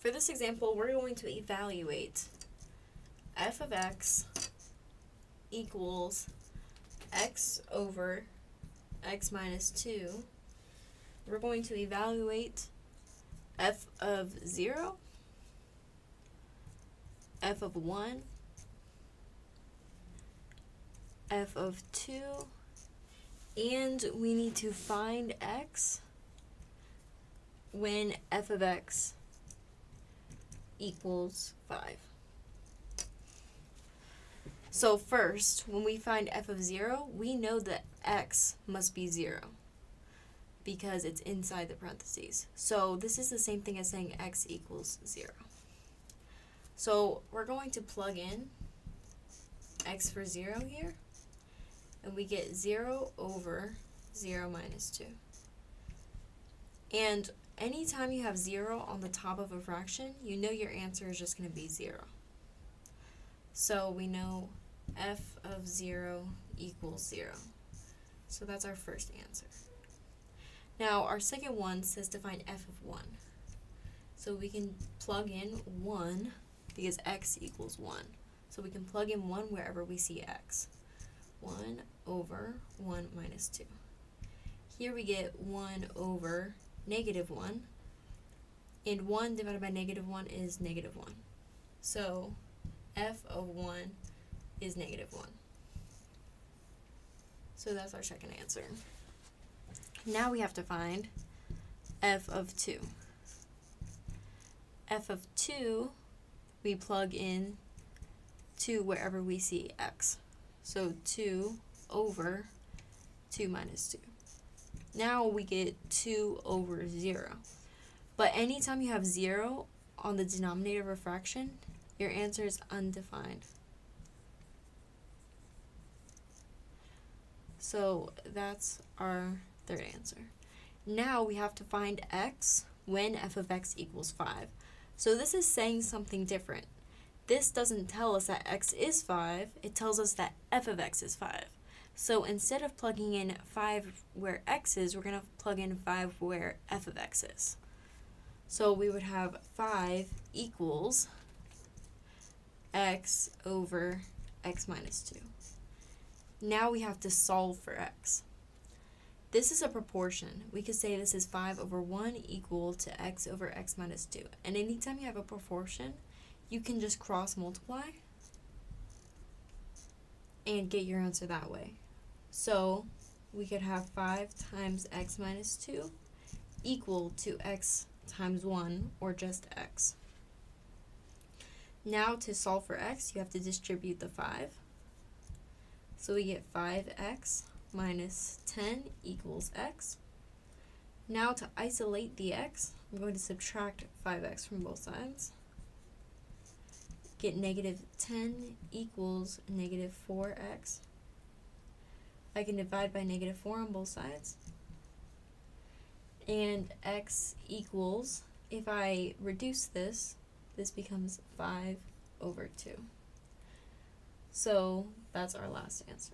For this example, we're going to evaluate f of x equals x over x minus 2. We're going to evaluate f of 0, f of 1, f of 2, and we need to find x when f of x equals 5. So first, when we find f of 0, we know that x must be 0 because it's inside the parentheses. So this is the same thing as saying x equals 0. So we're going to plug in x for 0 here, and we get 0 over 0 minus 2. And anytime you have 0 on the top of a fraction, you know your answer is just going to be 0. So we know f of 0 equals 0. So that's our first answer. Now our second one says to find f of 1. So we can plug in 1 because x equals 1. So we can plug in 1 wherever we see x. 1 over 1 minus 2. Here we get 1 over negative 1. And 1 divided by negative 1 is negative 1. So f of 1 is negative 1. So that's our second answer. Now we have to find f of 2. F of 2, we plug in 2 wherever we see x. So 2 over 2 minus 2. Now we get 2 over 0. But anytime you have 0 on the denominator of a fraction, your answer is undefined. So that's our third answer. Now we have to find x when f of x equals 5. So this is saying something different. This doesn't tell us that x is 5, it tells us that f of x is 5. So instead of plugging in 5 where x is, we're going to plug in 5 where f of x is. So we would have 5 equals x over x minus 2. Now we have to solve for x. This is a proportion. We could say this is 5 over 1 equal to x over x minus 2. And anytime you have a proportion, you can just cross multiply and get your answer that way. So we could have 5 times x minus 2 equal to x times 1, or just x. Now to solve for x, you have to distribute the 5. So we get 5x minus 10 equals x. Now to isolate the x, I'm going to subtract 5x from both sides. Get negative 10 equals negative 4x. I can divide by negative 4 on both sides. And x equals, if I reduce this, this becomes 5 over 2. So that's our last answer.